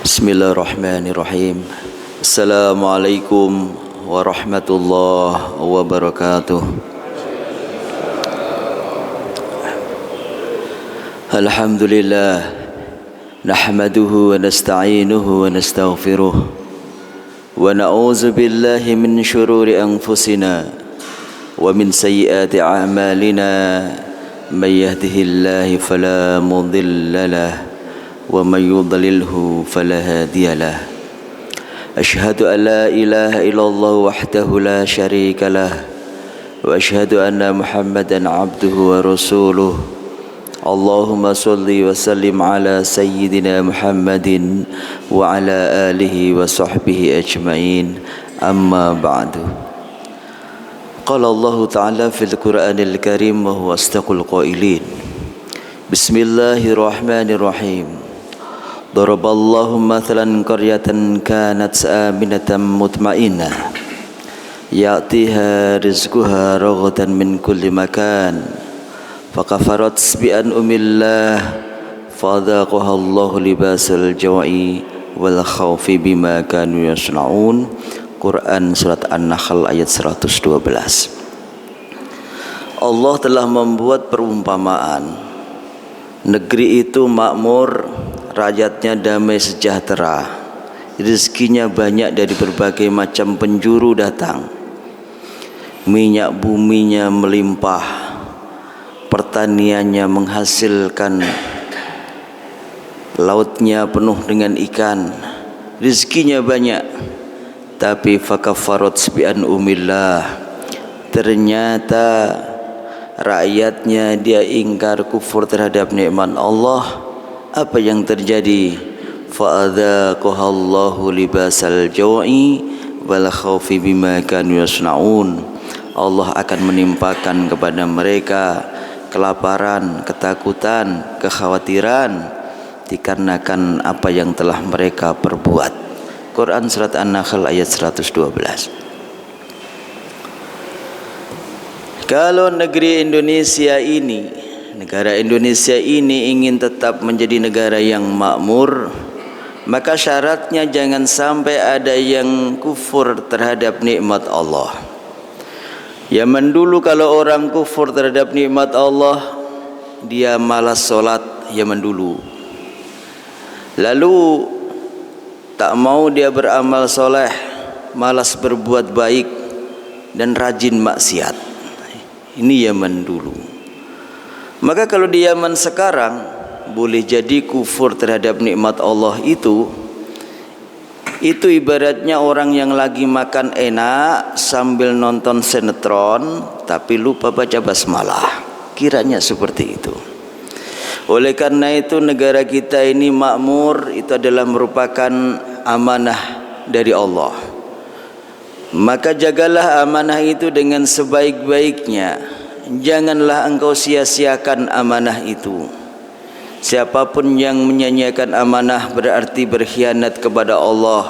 Bismillahirrahmanirrahim. Assalamualaikum warahmatullahi wabarakatuh. Alhamdulillah, nahmaduhu wa nasta'inuhu wa nastaghfiruh wa na'udzu billahi min syururi anfusina wa min sayyiati a'malina. May yahdihillahu fala mudilla lahu wa may yudlilhu fala hadiya lahu. Asyhadu an la ilaha illallah wahdahu la syarika lah wa asyhadu anna Muhammadan abduhu wa rasuluh. Allahumma salli wa sallim ala sayyidina Muhammadin wa ala alihi wa sahbihi ajma'in. Amma ba'du. Qala Allah ta'ala fil Qur'anil Karim wa huwa asdaqul qailin. Bismillahirrahmanirrahim. Daraballahu mathalan qaryatan kanat aminatan mutmainnah ya'tiha rizquha raghadan min kulli makan fakafarat bi an'amillah fadhaqaha Allahu libasal jawi wal khaufi bima kanu yasnaun. Quran surat An-Nahl ayat 112. Allah telah membuat perumpamaan. Negeri itu makmur, rakyatnya damai sejahtera, rezekinya banyak dari berbagai macam penjuru datang, minyak buminya melimpah, pertaniannya menghasilkan, lautnya penuh dengan ikan, rezekinya banyak. Tapi fakafarat bi an'amillah, ternyata rakyatnya dia ingkar kufur terhadap nikmat Allah. Apa yang terjadi? Fa'adzaqahallahu libasal jawi wal khaufi bima kanu yasnaun. Allah akan menimpakan kepada mereka kelaparan, ketakutan, kekhawatiran dikarenakan apa yang telah mereka perbuat. Quran surat An-Nahl ayat 112. Kalau negeri Indonesia ini, negara Indonesia ini ingin tetap menjadi negara yang makmur, maka syaratnya jangan sampai ada yang kufur terhadap nikmat Allah. Zaman dulu kalau orang kufur terhadap nikmat Allah, dia malas sholat zaman dulu. Lalu tak mau dia beramal soleh, malas berbuat baik dan rajin maksiat. Ini zaman dulu. Maka kalau di zaman sekarang boleh jadi kufur terhadap nikmat Allah itu ibaratnya orang yang lagi makan enak sambil nonton sinetron tapi lupa baca basmalah. Kiranya seperti itu. Oleh karena itu negara kita ini makmur, itu adalah merupakan amanah dari Allah. Maka jagalah amanah itu dengan sebaik-baiknya. Janganlah engkau sia-siakan amanah itu. Siapapun yang menyanyiakan amanah berarti berkhianat kepada Allah.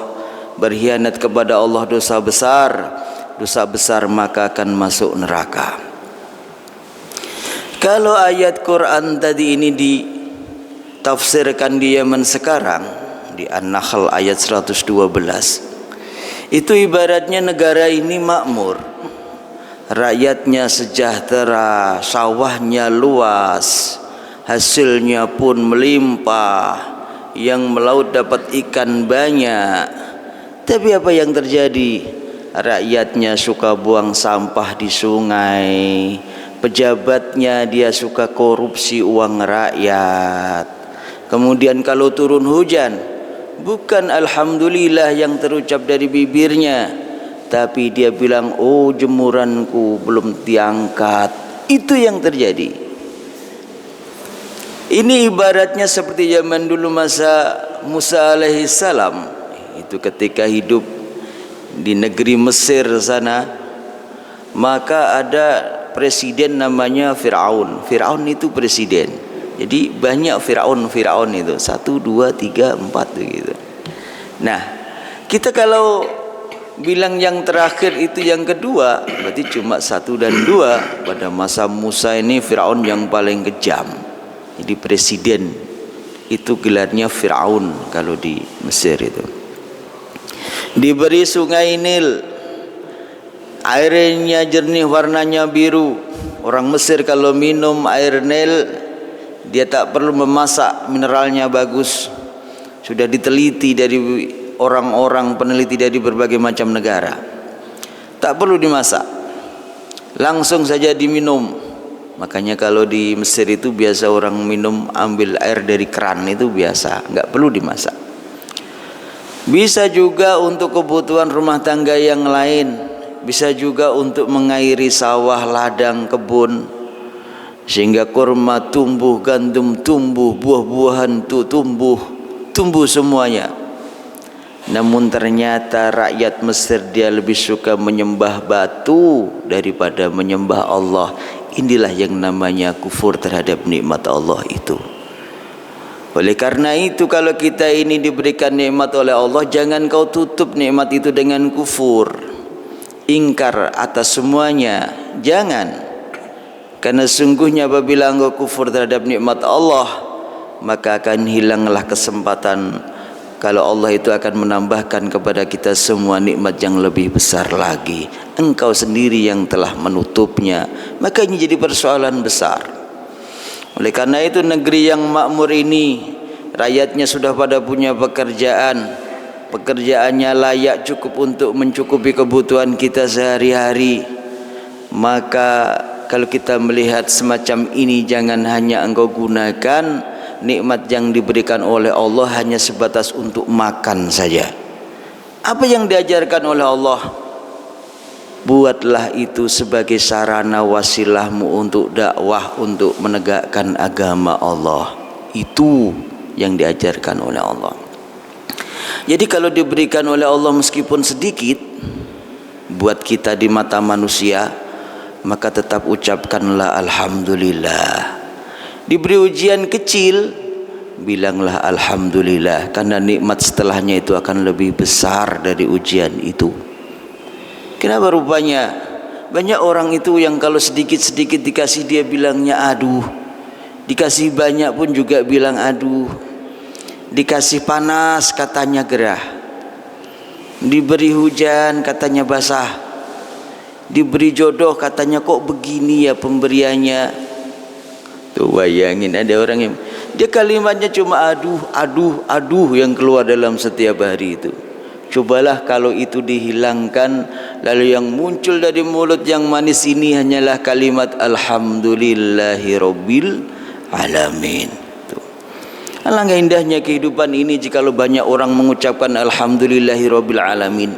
Berkhianat kepada Allah dosa besar. Dosa besar maka akan masuk neraka. Kalau ayat Quran tadi ini ditafsirkan di zaman sekarang, di An-Nahl ayat 112, itu ibaratnya negara ini makmur, rakyatnya sejahtera, sawahnya luas, hasilnya pun melimpah, yang melaut dapat ikan banyak. Tapi apa yang terjadi? Rakyatnya suka buang sampah di sungai, pejabatnya dia suka korupsi uang rakyat. Kemudian kalau turun hujan, bukan alhamdulillah yang terucap dari bibirnya, tapi dia bilang, oh jemuranku belum diangkat. Itu yang terjadi. Ini ibaratnya seperti zaman dulu masa Musa alaihissalam. Itu ketika hidup di negeri Mesir sana, maka ada presiden namanya Fir'aun. Fir'aun itu presiden. Jadi banyak Fir'aun itu 1, 2, 3, 4 gitu. Nah, kita kalau bilang yang terakhir itu yang kedua, berarti cuma 1 dan 2. Pada masa Musa ini Fir'aun yang paling kejam. Jadi presiden Itu gelarnya Fir'aun kalau di Mesir itu. Diberi sungai Nil, airnya jernih, warnanya biru. Orang Mesir kalau minum air Nil, dia tak perlu memasak, mineralnya bagus. Sudah diteliti dari orang-orang peneliti dari berbagai macam negara. Tak perlu dimasak, langsung saja diminum. Makanya kalau di Mesir itu biasa orang minum ambil air dari keran, itu biasa, nggak perlu dimasak. Bisa juga untuk kebutuhan rumah tangga yang lain, bisa juga untuk mengairi sawah, ladang, kebun, sehingga kurma tumbuh, gandum tumbuh, buah-buahan itu tumbuh semuanya. Namun ternyata rakyat Mesir dia lebih suka menyembah batu daripada menyembah Allah. Inilah yang namanya kufur terhadap nikmat Allah itu. Oleh karena itu, kalau kita ini diberikan nikmat oleh Allah, jangan kau tutup nikmat itu dengan kufur, ingkar atas semuanya. Jangan. Karena sungguhnya apabila engkau kufur terhadap nikmat Allah, maka akan hilanglah kesempatan kalau Allah itu akan menambahkan kepada kita semua nikmat yang lebih besar lagi. Engkau sendiri yang telah menutupnya, maka ini jadi persoalan besar. Oleh karena itu, negeri yang makmur ini, rakyatnya sudah pada punya pekerjaan, pekerjaannya layak cukup untuk mencukupi kebutuhan kita sehari-hari. Maka kalau kita melihat semacam ini, jangan hanya engkau gunakan nikmat yang diberikan oleh Allah hanya sebatas untuk makan saja. Apa yang diajarkan oleh Allah, buatlah itu sebagai sarana wasilahmu untuk dakwah, untuk menegakkan agama Allah. Itu yang diajarkan oleh Allah. Jadi kalau diberikan oleh Allah meskipun sedikit buat kita di mata manusia, maka tetap ucapkanlah alhamdulillah. Diberi ujian kecil, bilanglah alhamdulillah, karena nikmat setelahnya itu akan lebih besar dari ujian itu. Kenapa rupanya banyak orang itu yang kalau sedikit-sedikit dikasih dia bilangnya aduh, dikasih banyak pun juga bilang aduh, dikasih panas katanya gerah, diberi hujan katanya basah, diberi jodoh katanya kok begini ya pemberiannya. Tuh bayangin, ada orang yang dia kalimatnya cuma aduh, aduh, aduh yang keluar dalam setiap hari itu. Cobalah kalau itu dihilangkan, lalu yang muncul dari mulut yang manis ini hanyalah kalimat alhamdulillahi rabbil alamin. Alangkah indahnya kehidupan ini jikalau banyak orang mengucapkan alhamdulillahi rabbil alamin.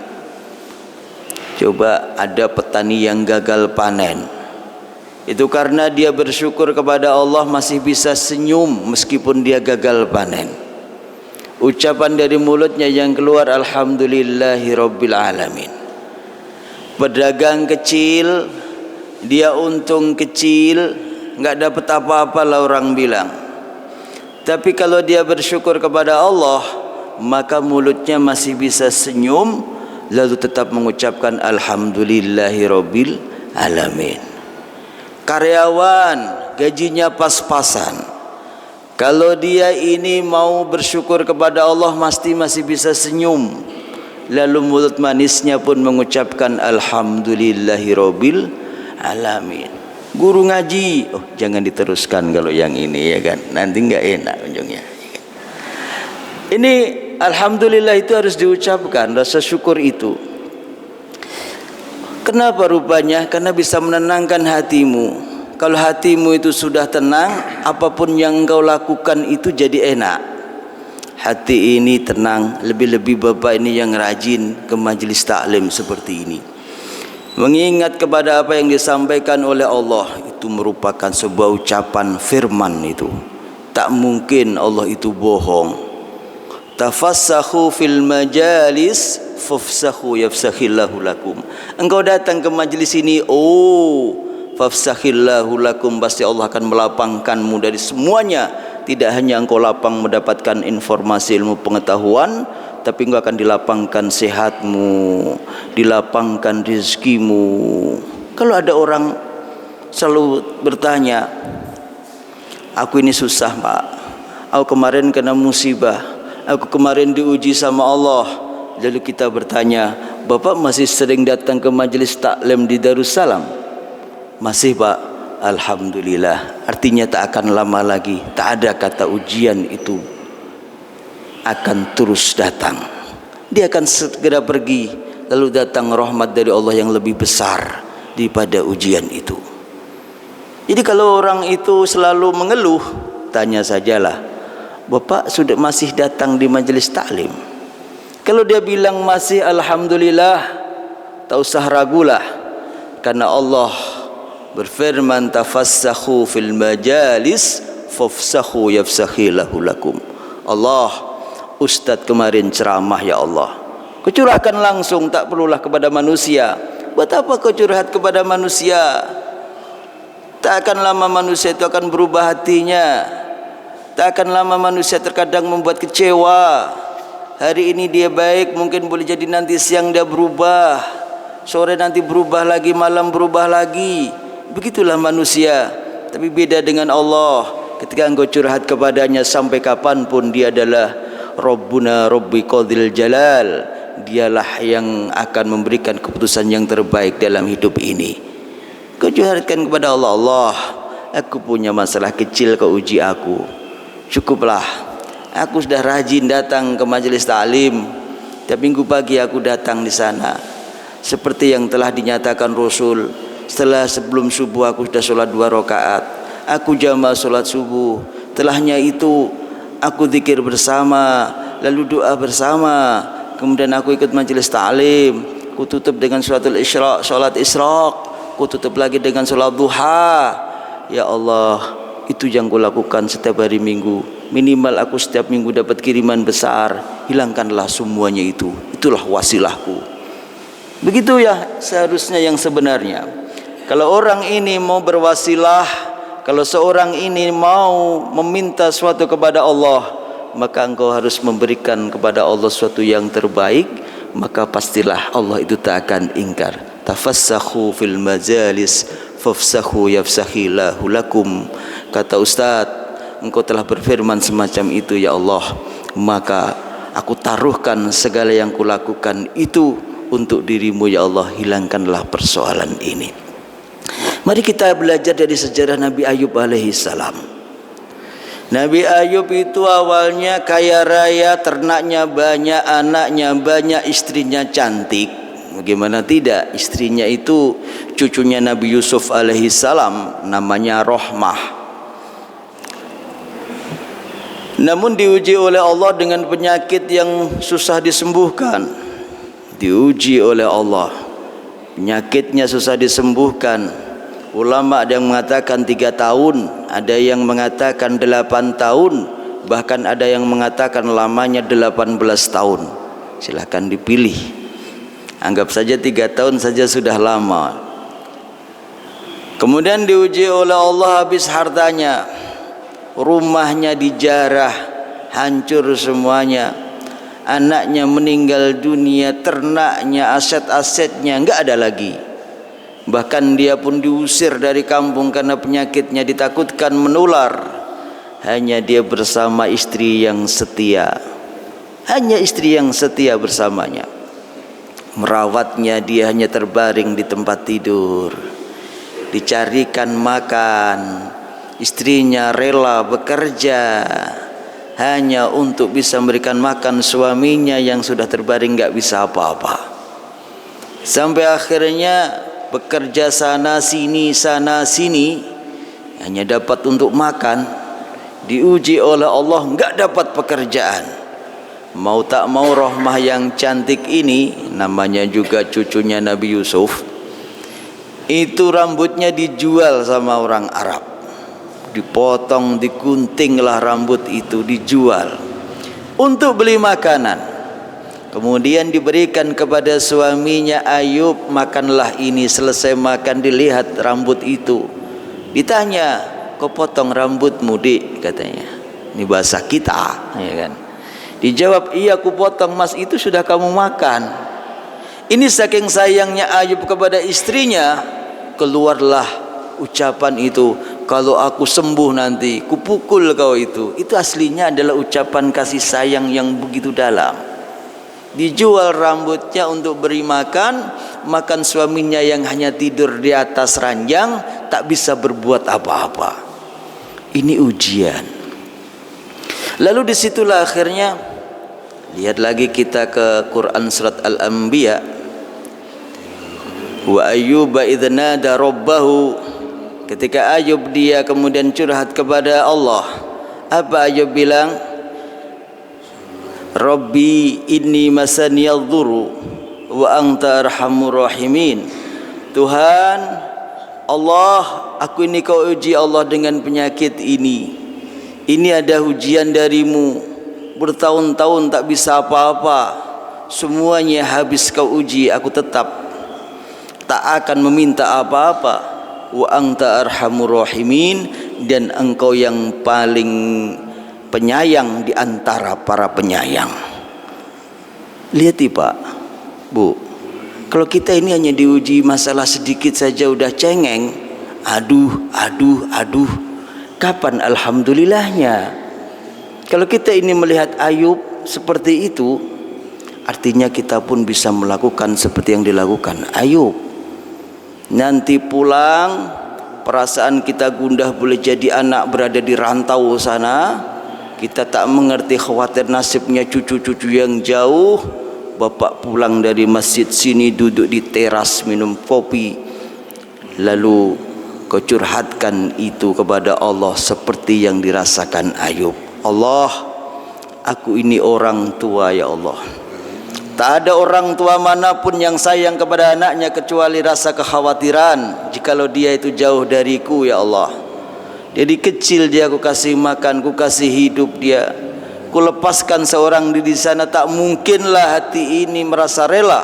Coba ada petani yang gagal panen, itu karena dia bersyukur kepada Allah masih bisa senyum meskipun dia gagal panen. Ucapan dari mulutnya yang keluar alhamdulillahi rabbil alamin. Pedagang kecil, dia untung kecil, nggak dapat apa-apa lah orang bilang. Tapi kalau dia bersyukur kepada Allah, maka mulutnya masih bisa senyum, lalu tetap mengucapkan alhamdulillahi rabbil alamin. Karyawan gajinya pas-pasan, kalau dia ini mau bersyukur kepada Allah masih bisa senyum, lalu mulut manisnya pun mengucapkan alhamdulillahi rabbil alamin. Guru ngaji, oh jangan diteruskan kalau yang ini ya kan, nanti nggak enak ujungnya. Ini alhamdulillah itu harus diucapkan, rasa syukur itu. Kenapa rupanya? Karena bisa menenangkan hatimu. Kalau hatimu itu sudah tenang, apapun yang engkau lakukan itu jadi enak. Hati ini tenang, lebih-lebih bapak ini yang rajin ke majelis taklim seperti ini, mengingat kepada apa yang disampaikan oleh Allah, itu merupakan sebuah ucapan firman itu. Tak mungkin Allah itu bohong. Tafassahu fil majalis fafsahu yafsahillahu lakum. Engkau datang ke majelis ini, oh fafsahillahu lakum, pasti Allah akan melapangkanmu dari semuanya. Tidak hanya engkau lapang mendapatkan informasi ilmu pengetahuan, tapi engkau akan dilapangkan sehatmu, dilapangkan rezekimu. Kalau ada orang selalu bertanya, aku ini susah pak, aku kemarin kena musibah, aku kemarin diuji sama Allah. Lalu kita bertanya, Bapak masih sering datang ke majelis taklim di Darussalam? Masih, Pak. Alhamdulillah. Artinya tak akan lama lagi, tak ada kata ujian itu akan terus datang. Dia akan segera pergi, lalu datang rahmat dari Allah yang lebih besar daripada ujian itu. Jadi kalau orang itu selalu mengeluh, tanya sajalah, Bapak sudah masih datang di majelis taklim? Kalau dia bilang masih, alhamdulillah, tak usah ragulah, karena Allah berfirman, tafassakhu fil majalis fafsakhu yafsakhillahu lakum. Allah, Ustadz kemarin ceramah ya Allah, kau curahkan langsung, tak perlulah kepada manusia. Buat apa kau curhat kepada manusia? Tak akan lama manusia itu akan berubah hatinya. Tak akan lama manusia terkadang membuat kecewa. Hari ini dia baik, mungkin boleh jadi nanti siang dia berubah, sore nanti berubah lagi, malam berubah lagi. Begitulah manusia. Tapi beda dengan Allah. Ketika engkau curhat kepadanya sampai kapanpun, dia adalah Rabbuna Rabbi Qadil Jalal. Dialah yang akan memberikan keputusan yang terbaik dalam hidup ini. Kau curhatkan kepada Allah, Allah, aku punya masalah kecil, kau uji aku. Cukuplah, aku sudah rajin datang ke majelis taklim. Tiap minggu pagi aku datang di sana. Seperti yang telah dinyatakan Rasul, sebelum subuh aku sudah sholat 2 rakaat. Aku jamaah sholat subuh. Setelahnya itu aku zikir bersama, lalu doa bersama. Kemudian aku ikut majelis taklim. Aku tutup dengan sholatul isyraq, sholat isyraq. Aku tutup lagi dengan sholat duha. Ya Allah, itu yang kulakukan setiap hari Minggu. Minimal aku setiap minggu dapat kiriman besar. Hilangkanlah semuanya itu. Itulah wasilahku. Begitu ya seharusnya yang sebenarnya. Kalau orang ini mau berwasilah, kalau seorang ini mau meminta sesuatu kepada Allah, maka engkau harus memberikan kepada Allah sesuatu yang terbaik. Maka pastilah Allah itu tak akan ingkar. Tafassakhu fil majalis fafsakhu yafsakhillahu lakum. Kata Ustaz, engkau telah berfirman semacam itu ya Allah, maka aku taruhkan segala yang kulakukan itu untuk dirimu ya Allah. Hilangkanlah persoalan ini. Mari kita belajar dari sejarah Nabi Ayub alaihi salam. Nabi Ayub itu awalnya kaya raya, ternaknya banyak, anaknya banyak, istrinya cantik. Bagaimana tidak, istrinya itu cucunya Nabi Yusuf alaihi salam, namanya Rohmah. Namun diuji oleh Allah dengan penyakit yang susah disembuhkan. Diuji oleh Allah, penyakitnya susah disembuhkan. Ulama ada yang mengatakan 3 tahun, ada yang mengatakan 8 tahun, bahkan ada yang mengatakan lamanya 18 tahun. Silakan dipilih. Anggap saja 3 tahun saja sudah lama. Kemudian diuji oleh Allah, habis hartanya, rumahnya dijarah, hancur semuanya. Anaknya meninggal dunia, ternaknya, aset-asetnya enggak ada lagi. Bahkan dia pun diusir dari kampung karena penyakitnya, ditakutkan menular. Hanya dia bersama istri yang setia. Hanya istri yang setia bersamanya. Merawatnya, dia hanya terbaring di tempat tidur. Dicarikan makan. Istrinya rela bekerja hanya untuk bisa memberikan makan suaminya yang sudah terbaring enggak bisa apa-apa. Sampai akhirnya bekerja sana sini hanya dapat untuk makan. Diuji oleh Allah, enggak dapat pekerjaan. Mau tak mau Rohmah yang cantik ini, namanya juga cucunya Nabi Yusuf, itu rambutnya dijual sama orang Arab. Dipotong, diguntinglah rambut itu, dijual untuk beli makanan. Kemudian diberikan kepada suaminya, Ayub, makanlah ini. Selesai makan, dilihat rambut itu. Ditanya, kau potong rambutmu, Dik, katanya. Ini bahasa kita, ya kan? Dijawab, iya aku potong, Mas, itu sudah kamu makan. Ini saking sayangnya Ayub kepada istrinya, keluarlah ucapan itu, kalau aku sembuh nanti kupukul kau. Itu aslinya adalah ucapan kasih sayang yang begitu dalam. Dijual rambutnya untuk beri makan suaminya yang hanya tidur di atas ranjang, tak bisa berbuat apa-apa. Ini ujian. Lalu disitulah akhirnya, lihat lagi kita ke Quran surat Al-Anbiya. Wa ayyuba idh nada rabbahu, ketika Ayub dia kemudian curhat kepada Allah. Apa Ayub bilang? Rabbi inni masaniyadh dhurru wa anta arhamur rahimin. Tuhan Allah, aku ini kau uji Allah dengan penyakit ini. Ini ada ujian darimu, bertahun-tahun tak bisa apa-apa, semuanya habis kau uji, aku tetap tak akan meminta apa-apa. Wa anta arhamur rahimin, dan engkau yang paling penyayang di antara para penyayang. Lihat Pak, Bu, kalau kita ini hanya diuji masalah sedikit saja udah cengeng, aduh, kapan alhamdulillahnya? Kalau kita ini melihat Ayub seperti itu, artinya kita pun bisa melakukan seperti yang dilakukan Ayub. Nanti pulang, perasaan kita gundah, boleh jadi anak berada di rantau sana, kita tak mengerti, khawatir nasibnya cucu-cucu yang jauh. Bapak pulang dari masjid sini, duduk di teras minum kopi, lalu kau curhatkan itu kepada Allah seperti yang dirasakan Ayub. Allah, aku ini orang tua ya Allah. Tak ada orang tua manapun yang sayang kepada anaknya kecuali rasa kekhawatiran jikalau dia itu jauh dariku ya Allah. Jadi kecil dia aku kasih makan, ku kasih hidup dia, ku lepaskan seorang di sana, tak mungkinlah hati ini merasa rela.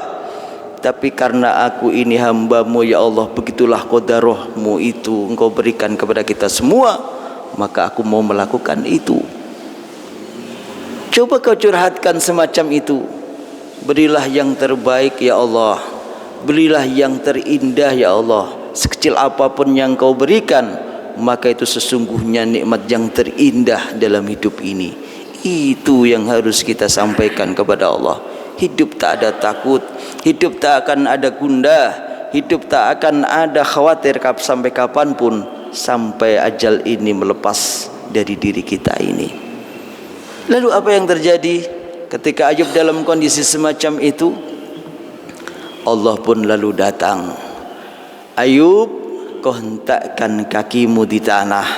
Tapi karena aku ini hambamu ya Allah, begitulah qadarahmu itu engkau berikan kepada kita semua, maka aku mau melakukan itu. Coba kau curhatkan semacam itu. Berilah yang terbaik ya Allah, berilah yang terindah ya Allah. Sekecil apapun yang kau berikan, maka itu sesungguhnya nikmat yang terindah dalam hidup ini. Itu yang harus kita sampaikan kepada Allah. Hidup tak ada takut, hidup tak akan ada gundah, hidup tak akan ada khawatir sampai kapanpun, sampai ajal ini melepas dari diri kita ini. Lalu apa yang terjadi ketika Ayub dalam kondisi semacam itu? Allah pun lalu datang. Ayub, kau hentakkan kakimu di tanah.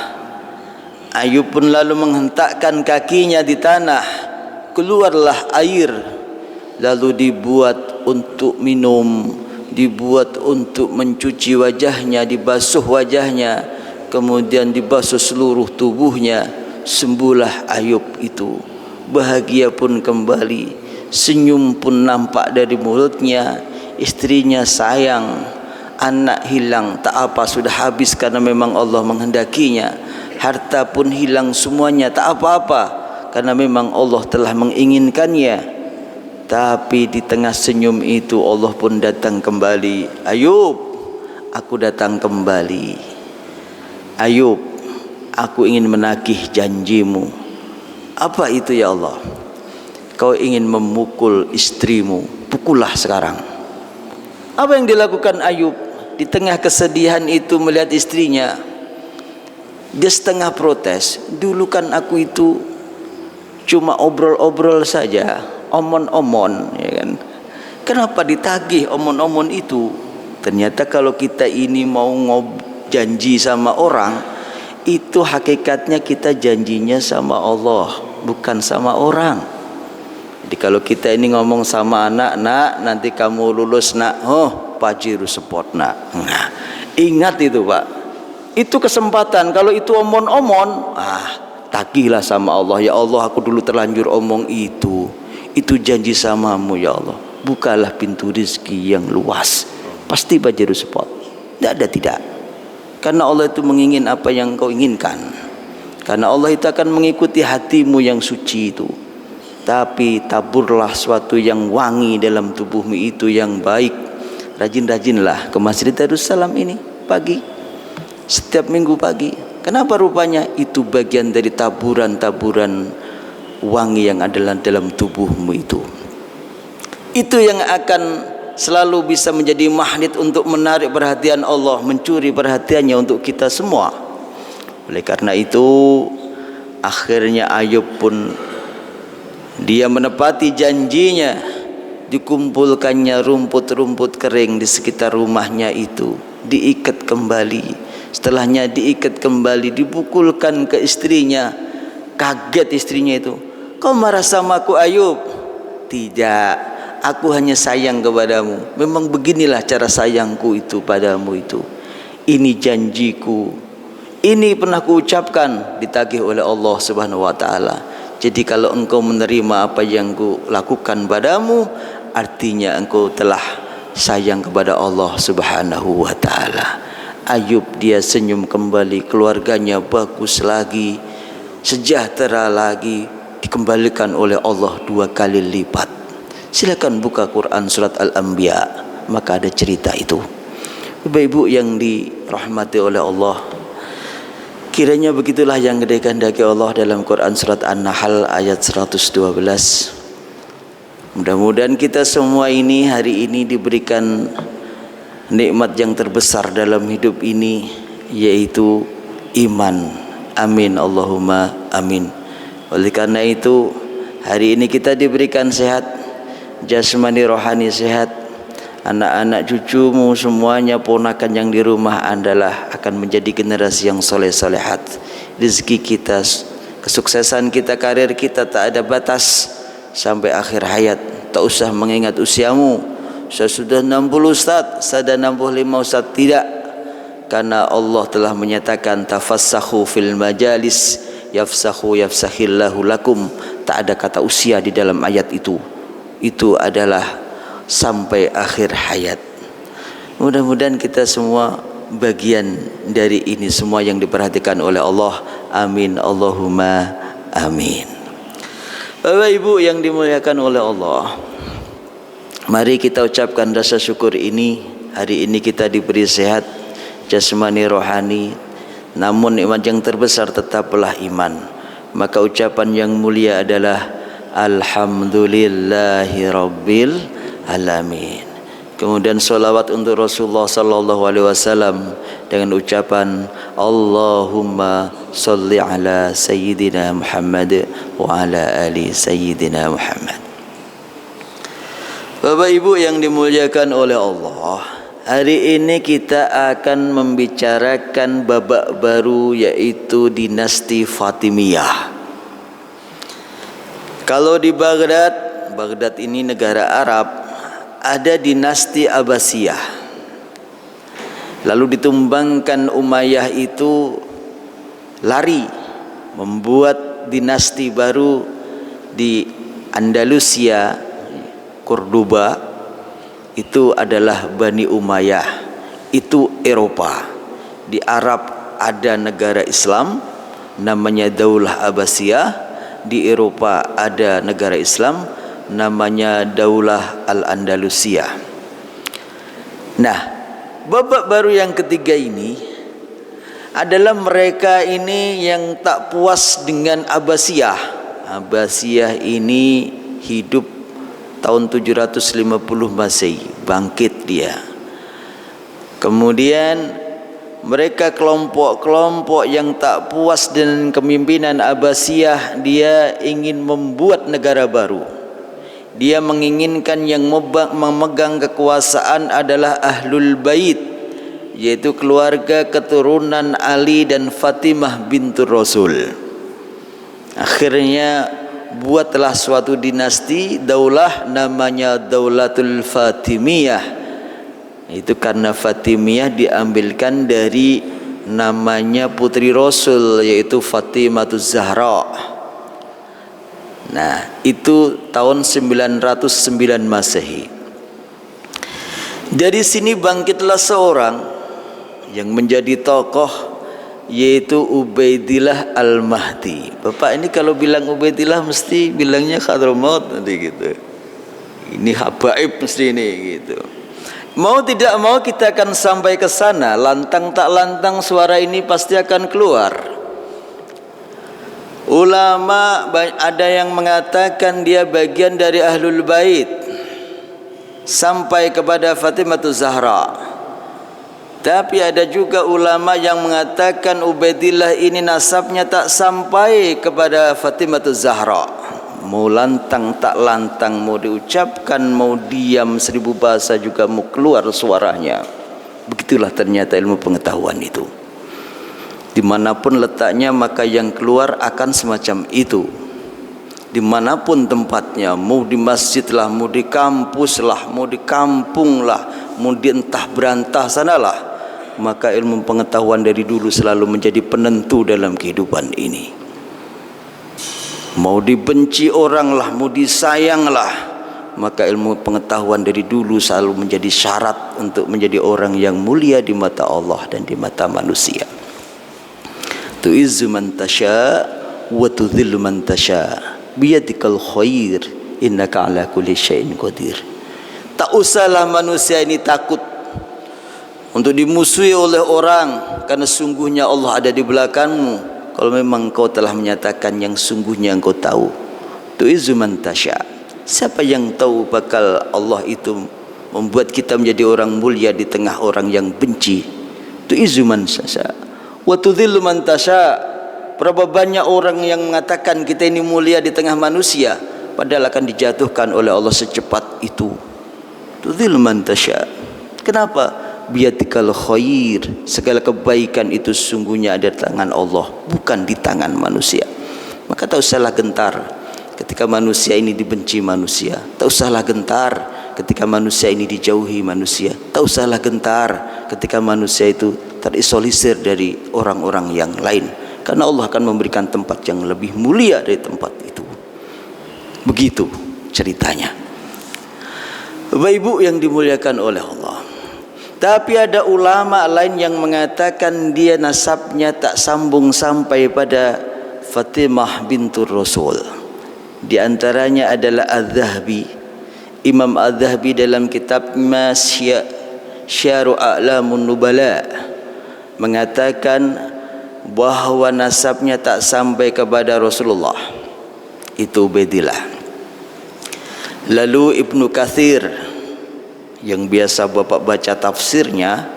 Ayub pun lalu menghentakkan kakinya di tanah. Keluarlah air, lalu dibuat untuk minum, dibuat untuk mencuci wajahnya, dibasuh wajahnya, kemudian dibasuh seluruh tubuhnya. Sembuhlah Ayub itu. Bahagia pun kembali, senyum pun nampak dari mulutnya. Istrinya sayang, anak hilang, tak apa, sudah habis karena memang Allah menghendakinya. Harta pun hilang semuanya, tak apa-apa karena memang Allah telah menginginkannya. Tapi di tengah senyum itu Allah pun datang kembali. Ayub, aku datang kembali. Ayub, aku ingin menagih janjimu. Apa itu ya Allah? Kau ingin memukul istrimu, pukullah sekarang. Apa yang dilakukan Ayub? Di tengah kesedihan itu melihat istrinya, dia setengah protes. Dulu kan aku itu cuma obrol-obrol saja, omon-omon, ya kan? Kenapa ditagih omon-omon itu? Ternyata kalau kita ini mau janji sama orang, itu hakikatnya kita janjinya sama Allah, bukan sama orang. Jadi kalau kita ini ngomong sama anak, nak nanti kamu lulus nak, oh pajiru support nak. Nah, ingat itu Pak, itu kesempatan. Kalau itu omon-omon, tagihlah sama Allah. Ya Allah, aku dulu terlanjur omong itu janji samamu ya Allah. Bukalah pintu rezeki yang luas, pasti pajiru support. Tidak ada tidak. Karena Allah itu mengingin apa yang kau inginkan. Karena Allah itu akan mengikuti hatimu yang suci itu. Tapi taburlah suatu yang wangi dalam tubuhmu itu yang baik. Rajin-rajinlah ke Masjid Darussalam ini pagi. Setiap minggu pagi Kenapa rupanya? Itu bagian dari taburan-taburan wangi yang adalah dalam tubuhmu itu. Itu yang akan selalu bisa menjadi magnet untuk menarik perhatian Allah, mencuri perhatiannya untuk kita semua. Oleh karena itu, akhirnya Ayub pun dia menepati janjinya. Dikumpulkannya rumput-rumput kering di sekitar rumahnya itu, diikat kembali. Setelahnya diikat kembali, dipukulkan ke istrinya. Kaget istrinya itu. Kau marah sama aku, Ayub? Tidak, aku hanya sayang kepadamu. Memang beginilah cara sayangku itu padamu itu. Ini janjiku, ini pernah kuucapkan, ditagih oleh Allah Subhanahu wa taala. Jadi kalau engkau menerima apa yang ku lakukan padamu, artinya engkau telah sayang kepada Allah Subhanahu wa taala. Ayub dia senyum kembali, keluarganya bagus lagi, sejahtera lagi, dikembalikan oleh Allah 2 kali lipat. Silakan buka Quran surat Al-Anbiya, maka ada cerita itu. Ibu-ibu yang dirahmati oleh Allah, kiranya begitulah yang dikehendaki Allah dalam Quran surat An-Nahl ayat 112. Mudah-mudahan kita semua ini hari ini diberikan nikmat yang terbesar dalam hidup ini, yaitu iman. Amin Allahumma amin. Oleh karena itu, hari ini kita diberikan sehat jasmani, rohani sehat. Anak-anak cucumu semuanya, ponakan yang di rumah adalah akan menjadi generasi yang soleh-solehat. Rezeki kita, kesuksesan kita, karir kita tak ada batas sampai akhir hayat. Tak usah mengingat usiamu, saya sudah 60 Ustaz, saya sudah 65 Ustaz. Tidak, karena Allah telah menyatakan tafassahu fil majalis yafsahu yafsahillahu lakum. Tak ada kata usia di dalam ayat itu. Itu adalah sampai akhir hayat. Mudah-mudahan kita semua bagian dari ini semua yang diperhatikan oleh Allah. Amin Allahumma amin. Bapak Ibu yang dimuliakan oleh Allah, mari kita ucapkan rasa syukur ini. Hari ini kita diberi sehat jasmani, rohani, namun nikmat yang terbesar tetaplah iman. Maka ucapan yang mulia adalah Alhamdulillahi Rabbil Alamin. Kemudian salawat untuk Rasulullah sallallahu alaihi wasallam dengan ucapan Allahumma salli ala sayyidina Muhammad wa ala ali sayyidina Muhammad. Bapak Ibu yang dimuliakan oleh Allah, hari ini kita akan membicarakan babak baru, yaitu dinasti Fatimiyah. Kalau di Baghdad ini negara Arab, ada dinasti Abbasiyah. Lalu ditumbangkan Umayyah itu lari membuat dinasti baru di Andalusia, Cordoba. Itu adalah Bani Umayyah. Itu Eropa. Di Arab ada negara Islam namanya Daulah Abbasiyah. Di Eropa ada negara Islam namanya Daulah Al-Andalusia. Nah, babak baru yang ketiga ini adalah mereka ini yang tak puas dengan Abbasiyah. Abbasiyah ini hidup tahun 750 Masehi, bangkit dia. Kemudian mereka kelompok-kelompok yang tak puas dengan kepemimpinan Abbasiyah, dia ingin membuat negara baru. Dia menginginkan yang memegang kekuasaan adalah Ahlul Bait, yaitu keluarga keturunan Ali dan Fatimah bintur Rasul. Akhirnya buatlah suatu dinasti daulah namanya Daulatul Fatimiyah. Itu karena Fatimiyah diambilkan dari namanya putri Rasul, yaitu Fatimatuz Zahra. Nah, itu tahun 909 Masehi. Dari sini bangkitlah seorang yang menjadi tokoh, yaitu Ubaidillah Al-Mahdi. Bapak ini kalau bilang Ubaidillah mesti bilangnya Hadramaut nanti gitu. Ini habaib mesti ini gitu. Mau tidak mau kita akan sampai ke sana. Lantang tak lantang suara ini pasti akan keluar. Ulama ada yang mengatakan dia bagian dari Ahlul Bait sampai kepada Fatimah Zahra. Tapi ada juga ulama yang mengatakan Ubaidillah ini nasabnya tak sampai kepada Fatimah Zahra. Mau lantang tak lantang, mau diucapkan, mau diam 1000 bahasa juga mau keluar suaranya. Begitulah ternyata ilmu pengetahuan itu. Dimanapun letaknya maka yang keluar akan semacam itu. Dimanapun tempatnya, mau di masjid lah, mau di kampus lah, mau di kampung lah, mau di entah berantah sanalah, maka ilmu pengetahuan dari dulu selalu menjadi penentu dalam kehidupan ini. Mau dibenci orang lah, mau disayang lah, maka ilmu pengetahuan dari dulu selalu menjadi syarat untuk menjadi orang yang mulia di mata Allah dan di mata manusia. Tu'izzu man tasha wa tudhillu man tasha biyadikal khair innaka ala kulli syai'in qadir. Tak usahlah manusia ini takut untuk dimusuhi oleh orang, karena sungguhnya Allah ada di belakangmu. Kalau memang kau telah menyatakan yang sungguhnya engkau tahu. Tu'izzu man tasha. Siapa yang tahu bakal Allah itu membuat kita menjadi orang mulia di tengah orang yang benci. Tu'izzu man tasha wa tudhillu man tasha. Berapa banyak orang yang mengatakan kita ini mulia di tengah manusia, padahal akan dijatuhkan oleh Allah secepat itu. Tudhillu man tasha. Kenapa? Biyadikal khair. Segala kebaikan itu sungguhnya ada di tangan Allah, bukan di tangan manusia. Maka tak usahlah gentar ketika manusia ini dibenci manusia. Tak usahlah gentar ketika manusia ini dijauhi manusia. Tak usahlah gentar ketika manusia itu terisolisir dari orang-orang yang lain, karena Allah akan memberikan tempat yang lebih mulia dari tempat itu. Begitu ceritanya, Bapak Ibu yang dimuliakan oleh Allah. Tapi ada ulama lain yang mengatakan dia nasabnya tak sambung sampai pada Fatimah bintur Rasul. Di antaranya adalah Az-Zahabi. Imam Az-Zahabi dalam kitabnya Syiaru A'lamun Nubala mengatakan bahwa nasabnya tak sampai kepada Rasulullah. Itu Ubaidillah. Lalu Ibnu Katsir yang biasa Bapak baca tafsirnya,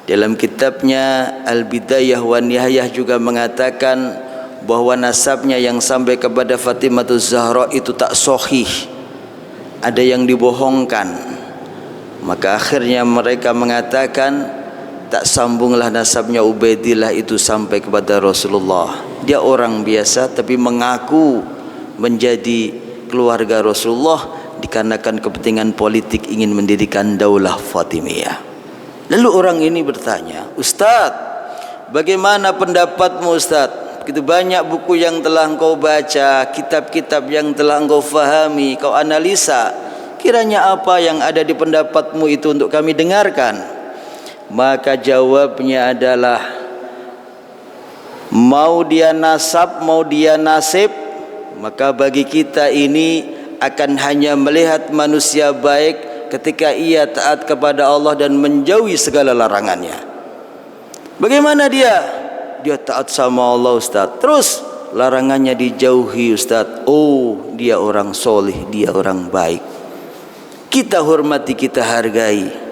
dalam kitabnya Al-Bidayah wa Nihayah juga mengatakan bahwa nasabnya yang sampai kepada Fatimah Zahra itu tak sahih, ada yang dibohongkan. Maka akhirnya mereka mengatakan tak sambunglah nasabnya Ubaidillah itu sampai kepada Rasulullah. Dia orang biasa tapi mengaku menjadi keluarga Rasulullah dikarenakan kepentingan politik ingin mendirikan daulah Fatimiyah. Lalu orang ini bertanya, "Ustaz, bagaimana pendapatmu Ustaz? Begitu banyak buku yang telah engkau baca, kitab-kitab yang telah engkau fahami, kau analisa. Kiranya apa yang ada di pendapatmu itu untuk kami dengarkan?" Maka jawabnya adalah, mau dia nasab, mau dia nasib, maka bagi kita ini akan hanya melihat manusia baik ketika ia taat kepada Allah dan menjauhi segala larangannya. Bagaimana dia? Dia taat sama Allah Ustaz, terus larangannya dijauhi Ustaz. Oh, dia orang soleh, dia orang baik. Kita hormati, kita hargai.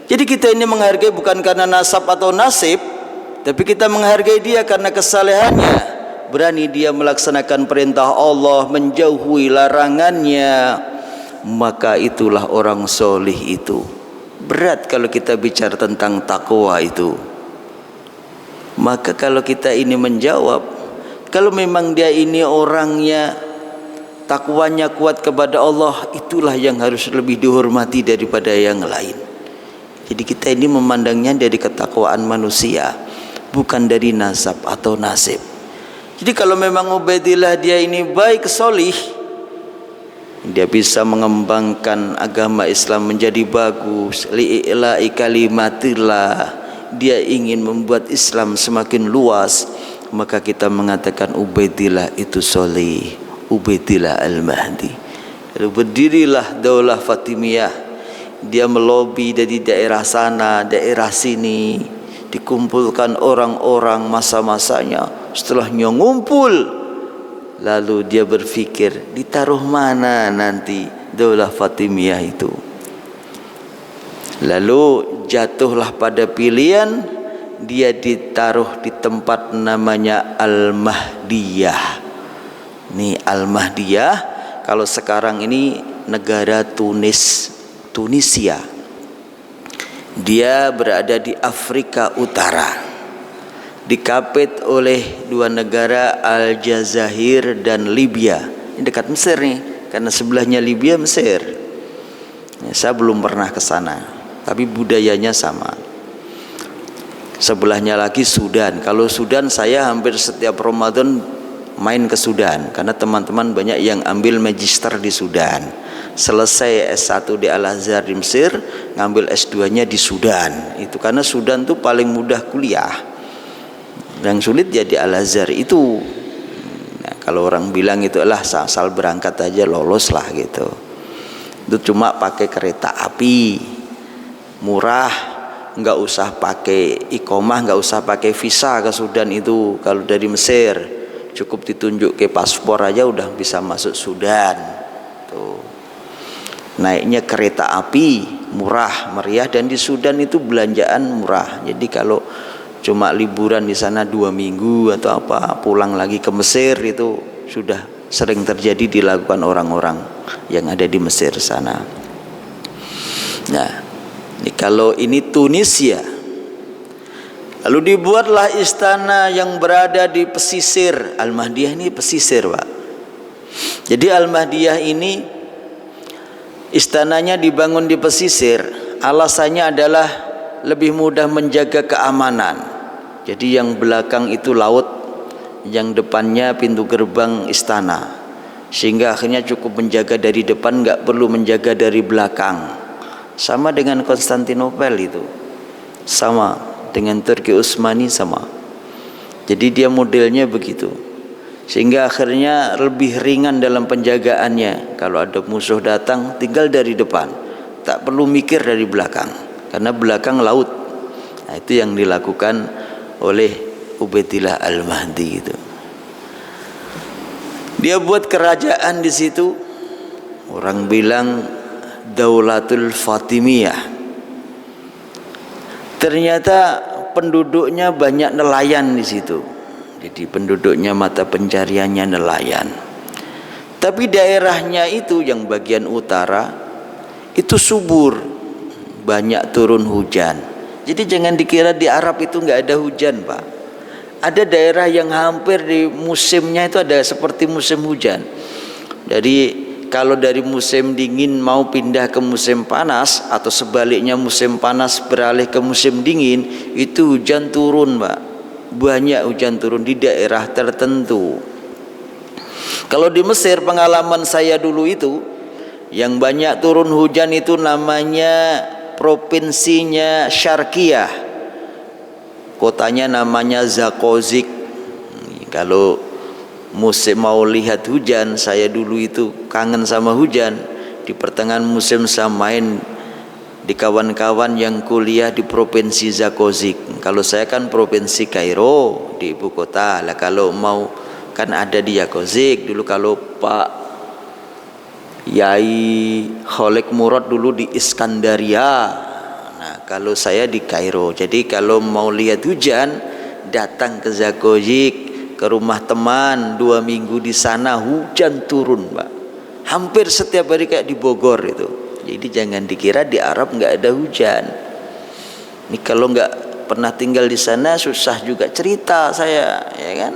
Jadi kita ini menghargai bukan karena nasab atau nasib, tapi kita menghargai dia karena kesalehannya. Berani dia melaksanakan perintah Allah, menjauhi larangannya, maka itulah orang soleh itu. Berat kalau kita bicara tentang takwa itu. Maka kalau kita ini menjawab, kalau memang dia ini orangnya takwanya kuat kepada Allah, itulah yang harus lebih dihormati daripada yang lain. Jadi kita ini memandangnya dari ketakwaan manusia, bukan dari nasab atau nasib. Jadi kalau memang Ubaidillah dia ini baik, solih, dia bisa mengembangkan agama Islam menjadi bagus, li'ila'i kalimatillah, dia ingin membuat Islam semakin luas, maka kita mengatakan Ubaidillah itu solih, Ubaidillah Al-Mahdi. Lalu berdirilah daulah Fatimiyah Dia melobi dari daerah sana, daerah sini, dikumpulkan orang-orang masa-masanya. Setelahnya ngumpul, lalu dia berpikir, ditaruh mana nanti Daulah Fatimiyah itu. Lalu jatuhlah pada pilihan, dia ditaruh di tempat namanya Al-Mahdiyah. Nih Al-Mahdiyah, kalau sekarang ini negara Tunisia. Dia berada di Afrika Utara, dikapit oleh dua negara, Aljazair dan Libya. Ini dekat Mesir nih, karena sebelahnya Libya Mesir. Ya, saya belum pernah ke sana, tapi budayanya sama. Sebelahnya lagi Sudan. Kalau Sudan, saya hampir setiap Ramadan main ke Sudan, karena teman-teman banyak yang ambil magister di Sudan. Selesai S1 di Al-Azhar di Mesir, ngambil S2-nya di Sudan. Itu karena Sudan tuh paling mudah kuliah. Yang sulit ya di Al-Azhar itu. Nah, kalau orang bilang itu lah asal berangkat aja lolos lah gitu. Itu cuma pakai kereta api, murah, nggak usah pakai iqomah, nggak usah pakai visa ke Sudan itu. Kalau dari Mesir cukup ditunjuk ke paspor aja udah bisa masuk Sudan. Naiknya kereta api murah meriah, dan di Sudan itu belanjaan murah. Jadi kalau cuma liburan di sana 2 minggu atau apa, pulang lagi ke Mesir, itu sudah sering terjadi dilakukan orang-orang yang ada di Mesir sana. Nah, ini kalau ini Tunisia. Lalu dibuatlah istana yang berada di pesisir. Al-Mahdiyah ini pesisir, Pak. Jadi Al-Mahdiyah ini istananya dibangun di pesisir. Alasannya adalah lebih mudah menjaga keamanan. Jadi yang belakang itu laut, yang depannya pintu gerbang istana, sehingga akhirnya cukup menjaga dari depan, nggak perlu menjaga dari belakang. Sama dengan Konstantinopel itu, sama dengan Turki Utsmani sama. Jadi dia modelnya begitu, sehingga akhirnya lebih ringan dalam penjagaannya. Kalau ada musuh datang, tinggal dari depan, tak perlu mikir dari belakang, karena belakang laut. Nah, itu yang dilakukan oleh Ubaidillah Al-Mahdi itu. Dia buat kerajaan di situ. Orang bilang Daulatul Fatimiyah. Ternyata penduduknya banyak nelayan di situ. Jadi penduduknya mata pencariannya nelayan. Tapi daerahnya itu yang bagian utara itu subur, banyak turun hujan. Jadi jangan dikira di Arab itu nggak ada hujan, Pak. Ada daerah yang hampir di musimnya itu ada seperti musim hujan. Jadi kalau dari musim dingin mau pindah ke musim panas, atau sebaliknya musim panas beralih ke musim dingin, itu hujan turun, Pak. Banyak hujan turun di daerah tertentu. Kalau di Mesir, pengalaman saya dulu itu, yang banyak turun hujan itu namanya provinsinya Syarqiyah. Kotanya namanya Zakozik. Kalau musim mau lihat hujan, saya dulu itu kangen sama hujan. Di pertengahan musim saya main di kawan-kawan yang kuliah di provinsi Zakozik. Kalau saya kan provinsi Kairo di ibu kota. Lah kalau mau kan ada di Zakozik dulu. Kalau Pak Yai Khalid Murad dulu di Iskandaria. Nah, kalau saya di Kairo. Jadi kalau mau lihat hujan, datang ke Zakozik, ke rumah teman, 2 minggu di sana, hujan turun, Pak. Hampir setiap hari kayak di Bogor itu. Jadi jangan dikira di Arab nggak ada hujan. Ini kalau nggak pernah tinggal di sana susah juga cerita saya, ya kan?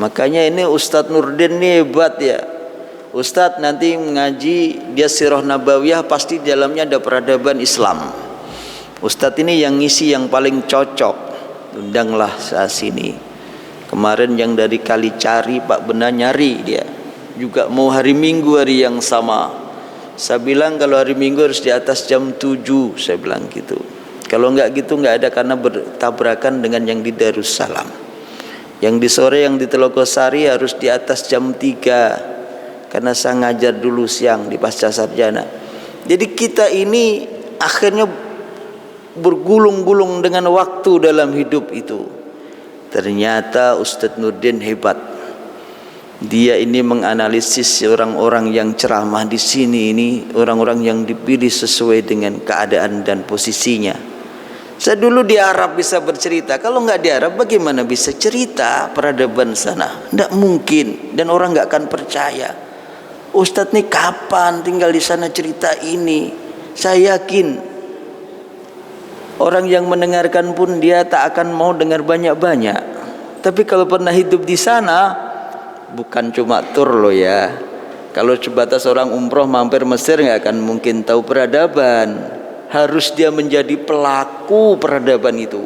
Makanya ini Ustadz Nurdin nih hebat ya. Ustadz nanti mengaji dia Sirah Nabawiyah, pasti di dalamnya ada peradaban Islam. Ustadz ini yang ngisi yang paling cocok. Undanglah saya sini. Kemarin yang dari Kalicari Pak Bena nyari dia. Juga mau hari Minggu hari yang sama. Saya bilang kalau hari Minggu harus di atas jam 7, saya bilang gitu. Kalau enggak gitu enggak ada, karena bertabrakan dengan yang di Darussalam. Yang di sore yang di Telogosari harus di atas jam 3. Karena saya ngajar dulu siang di pasca sarjana. Jadi kita ini akhirnya bergulung-gulung dengan waktu dalam hidup itu. Ternyata Ustadz Nurdin hebat. Dia ini menganalisis orang-orang yang ceramah di sini ini, orang-orang yang dipilih sesuai dengan keadaan dan posisinya. Saya dulu di Arab bisa bercerita, kalau nggak di Arab bagaimana bisa cerita peradaban sana? Nggak mungkin, dan orang nggak akan percaya. Ustadz nih kapan tinggal di sana cerita ini? Saya yakin orang yang mendengarkan pun dia tak akan mau dengar banyak-banyak. Tapi kalau pernah hidup di sana, bukan cuma tur loh ya. Kalau sebatas orang umroh mampir Mesir nggak akan mungkin tahu peradaban. Harus dia menjadi pelaku peradaban itu.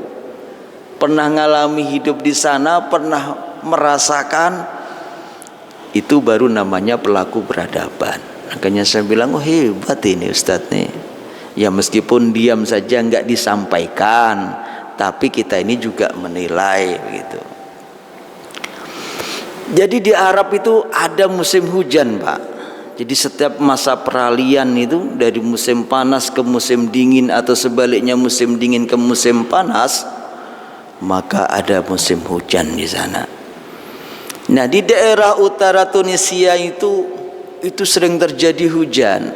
Pernah ngalami hidup di sana, pernah merasakan. Itu baru namanya pelaku peradaban. Makanya saya bilang, oh hebat ini Ustadz nih. Ya meskipun diam saja nggak disampaikan, tapi kita ini juga menilai begitu. Jadi di Arab itu ada musim hujan, Pak. Jadi setiap masa peralihan itu, dari musim panas ke musim dingin atau sebaliknya musim dingin ke musim panas, maka ada musim hujan di sana. Nah di daerah utara Tunisia itu sering terjadi hujan.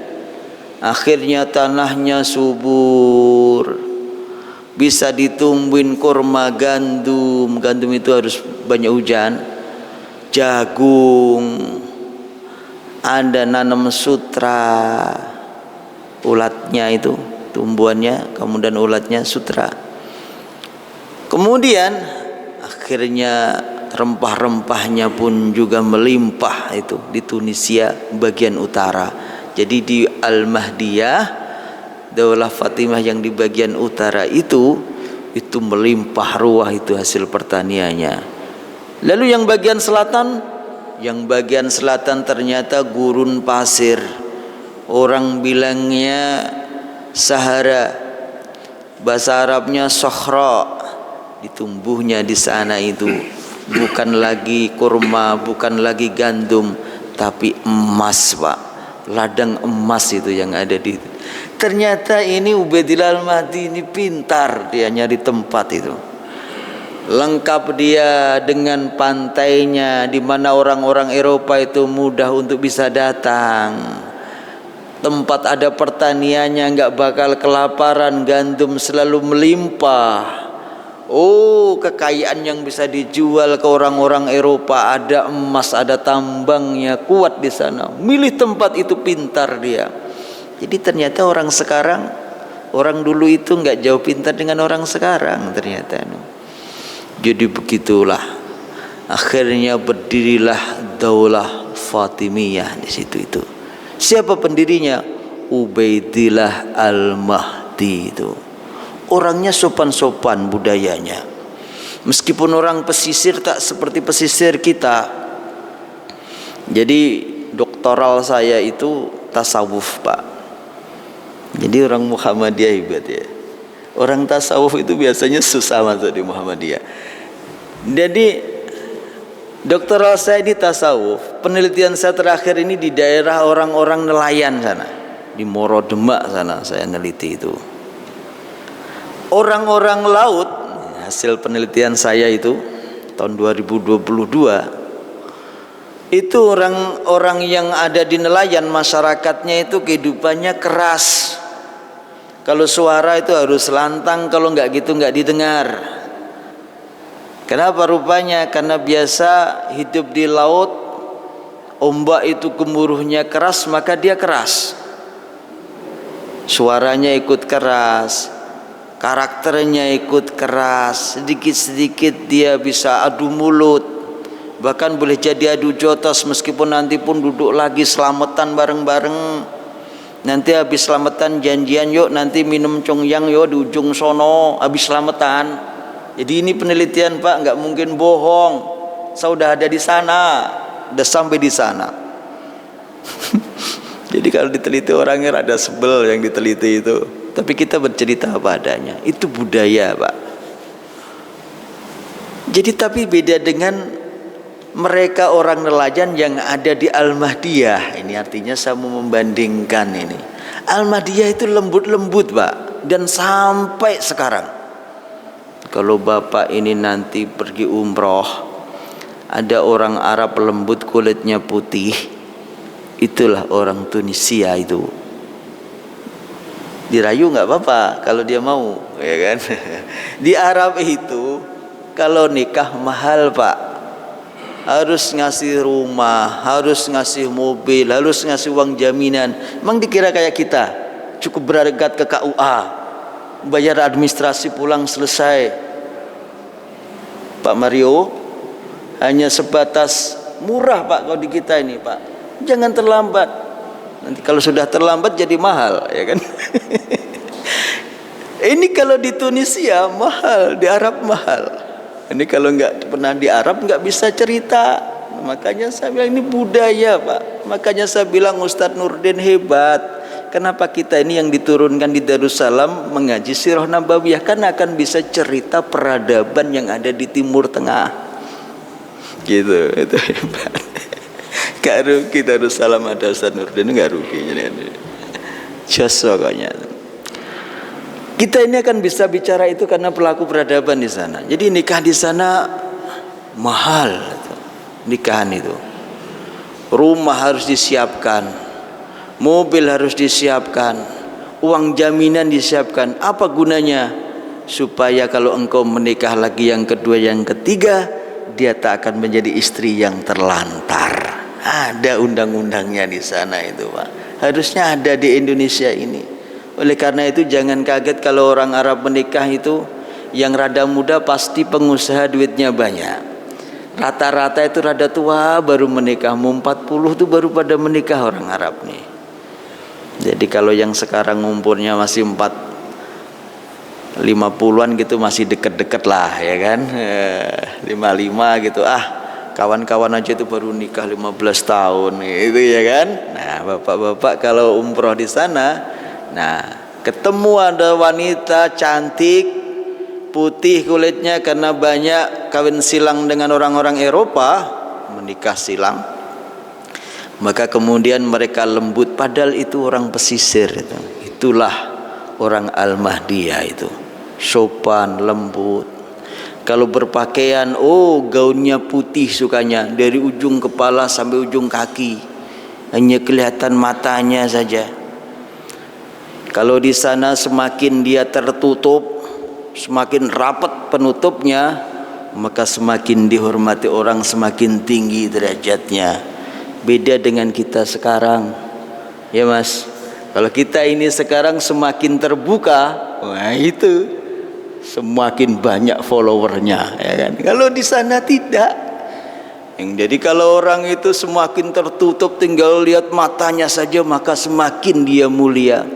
Akhirnya tanahnya subur, bisa ditumbuhin kurma, gandum itu harus banyak hujan, jagung, ada nanam sutra, ulatnya itu tumbuhannya, kemudian ulatnya sutra. Kemudian akhirnya rempah-rempahnya pun juga melimpah itu di Tunisia bagian utara. Jadi di Al-Mahdiyah, Daulah Fatimah yang di bagian utara itu melimpah ruah itu hasil pertaniannya. Lalu yang bagian selatan ternyata gurun pasir. Orang bilangnya Sahara, bahasa Arabnya Sokhra. Ditumbuhnya di sana itu bukan lagi kurma, bukan lagi gandum, tapi emas, Pak. Ladang emas itu yang ada di. Ternyata ini Ubaidillah Al-Mahdi ini pintar, dia nyari tempat itu. Lengkap dia dengan pantainya, di mana orang-orang Eropa itu mudah untuk bisa datang. Tempat ada pertaniannya, nggak bakal kelaparan, gandum selalu melimpah. Oh, kekayaan yang bisa dijual ke orang-orang Eropa, ada emas, ada tambangnya, kuat di sana. Milih tempat itu pintar dia. Jadi ternyata orang sekarang, orang dulu itu nggak jauh pintar dengan orang sekarang ternyata. Jadi begitulah. Akhirnya berdirilah Daulah Fatimiyah di situ itu. Siapa pendirinya? Ubaidillah Al-Mahdi itu. Orangnya sopan-sopan budayanya. Meskipun orang pesisir tak seperti pesisir kita. Jadi doktoral saya itu tasawuf, Pak. Jadi orang Muhammadiyah hebat ya. Orang tasawuf itu biasanya susah masuk di Muhammadiyah. Jadi doktoral saya di tasawuf, penelitian saya terakhir ini di daerah orang-orang nelayan sana, di Moro Demak sana saya neliti itu. Orang-orang laut, hasil penelitian saya itu tahun 2022, itu orang-orang yang ada di nelayan, masyarakatnya itu kehidupannya keras. Kalau suara itu harus lantang, kalau nggak gitu nggak didengar. Kenapa rupanya? Karena biasa hidup di laut, ombak itu gemuruhnya keras, maka dia keras. Suaranya ikut keras, karakternya ikut keras. Sedikit-sedikit dia bisa adu mulut, bahkan boleh jadi adu jotos. Meskipun nanti pun duduk lagi selamatan bareng-bareng. Nanti habis selamatan janjian, yuk nanti minum congyang yuk di ujung sono habis selamatan. Jadi ini penelitian, Pak, nggak mungkin bohong. Saya udah ada di sana, udah sampai di sana. Jadi kalau diteliti orangnya ada sebel yang diteliti itu. Tapi kita bercerita apa adanya. Itu budaya, Pak. Jadi tapi beda dengan mereka orang nelayan yang ada di Al-Mahdiyah. Ini artinya saya mau membandingkan ini. Al-Mahdiyah itu lembut-lembut Pak, dan sampai sekarang. Kalau Bapak ini nanti pergi umroh, ada orang Arab lembut kulitnya putih, itulah orang Tunisia itu. Dirayu nggak apa-apa kalau dia mau, ya kan? Di Arab itu kalau nikah mahal Pak, harus ngasih rumah, harus ngasih mobil, harus ngasih uang jaminan. Emang dikira kayak kita cukup berangkat ke KUA, bayar administrasi pulang selesai. Pak Mario, hanya sebatas murah Pak kalau di kita ini Pak. Jangan terlambat. Nanti kalau sudah terlambat jadi mahal, ya kan? Ini kalau di Tunisia mahal, di Arab mahal. Ini kalau nggak pernah di Arab nggak bisa cerita. Makanya saya bilang ini budaya Pak. Makanya saya bilang Ustadz Nurdin hebat. Kenapa kita ini yang diturunkan di Darussalam mengaji Sirah Nabawiyah? Karena akan bisa cerita peradaban yang ada di Timur Tengah. Gitu, itu hebat. Gak rugi Darussalam ada Ustadz Nurdin, gak rugi. Just pokoknya. Kita ini akan bisa bicara itu karena pelaku peradaban di sana. Jadi nikah di sana mahal, nikahan itu. Rumah harus disiapkan, mobil harus disiapkan, uang jaminan disiapkan. Apa gunanya? Supaya kalau engkau menikah lagi yang kedua, yang ketiga, dia tak akan menjadi istri yang terlantar. Ada undang-undangnya di sana itu Pak. Harusnya ada di Indonesia ini. Oleh karena itu jangan kaget kalau orang Arab menikah itu yang rada muda pasti pengusaha, duitnya banyak. Rata-rata itu rada tua baru menikah, mau 40 itu baru pada menikah orang Arab nih. Jadi kalau yang sekarang umurnya masih 50-an gitu masih deket-deket lah, ya kan? 55 gitu. Kawan-kawan aja itu baru nikah 15 tahun gitu, ya kan? Nah, bapak-bapak kalau umroh di sana, nah, ketemu ada wanita cantik, putih kulitnya karena banyak kawin silang dengan orang-orang Eropa, menikah silang. Maka kemudian mereka lembut, padahal itu orang pesisir itu. Itulah orang Al-Mahdiyah itu. Sopan, lembut. Kalau berpakaian, gaunnya putih sukanya, dari ujung kepala sampai ujung kaki. Hanya kelihatan matanya saja. Kalau di sana semakin dia tertutup, semakin rapat penutupnya, maka semakin dihormati orang, semakin tinggi derajatnya. Beda dengan kita sekarang, ya Mas. Kalau kita ini sekarang semakin terbuka, wah itu semakin banyak followernya, ya kan? Kalau di sana tidak. Jadi kalau orang itu semakin tertutup, tinggal lihat matanya saja, maka semakin dia mulia.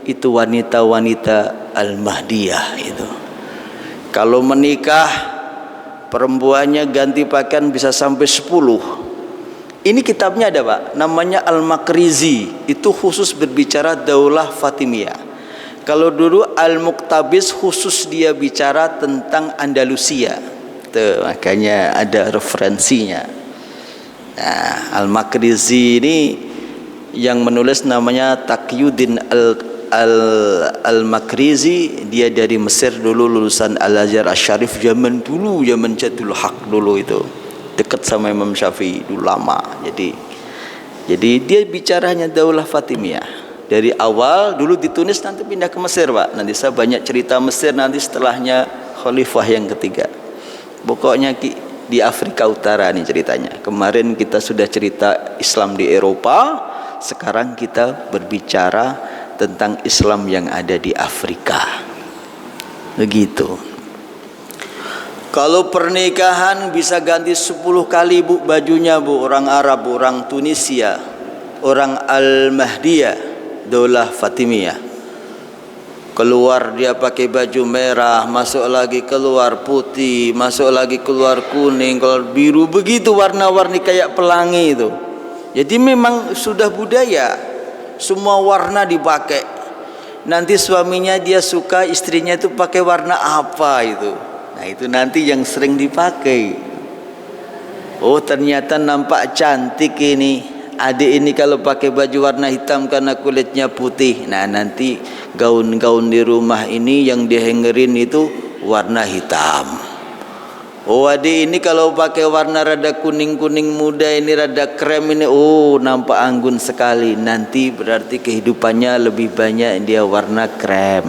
Itu wanita-wanita Al-Mahdiyah itu. Kalau menikah, perempuannya ganti pakaian bisa sampai 10. Ini kitabnya ada Pak, namanya Al-Makrizi. Itu khusus berbicara Daulah Fatimiyah. Kalau dulu Al-Muktabis khusus dia bicara tentang Andalusia. Tuh, makanya ada referensinya. Nah, Al-Makrizi ini yang menulis namanya Taqiyuddin Al-Makrizi. Dia dari Mesir dulu, lulusan Al-Azhar Asy-Syarif zaman dulu, zaman Jadul Haq dulu itu. Dekat sama Imam Syafi'i dulu lama. Jadi dia bicaranya Daulah Fatimiyah. Dari awal dulu di Tunis, nanti pindah ke Mesir Pak. Nanti saya banyak cerita Mesir nanti setelahnya Khalifah yang ketiga. Pokoknya di Afrika Utara nih ceritanya. Kemarin kita sudah cerita Islam di Eropa. Sekarang kita berbicara tentang Islam yang ada di Afrika. Begitu. Kalau pernikahan bisa ganti 10 kali Bu bajunya Bu. Orang Arab, orang Tunisia, orang Al-Mahdiyah, Daulah Fatimiyah. Keluar dia pakai baju merah, masuk lagi keluar putih, masuk lagi keluar kuning, keluar biru, begitu warna-warni kayak pelangi itu. Jadi memang sudah budaya, semua warna dipakai. Nanti suaminya dia suka istrinya itu pakai warna apa itu. Nah itu nanti yang sering dipakai. Oh ternyata nampak cantik ini, adik ini kalau pakai baju warna hitam karena kulitnya putih. Nah, nanti gaun-gaun di rumah ini yang dihangerin itu warna hitam. Oh, adik ini kalau pakai warna rada kuning-kuning muda ini, rada krem ini, oh nampak anggun sekali. Nanti berarti kehidupannya lebih banyak dia warna krem.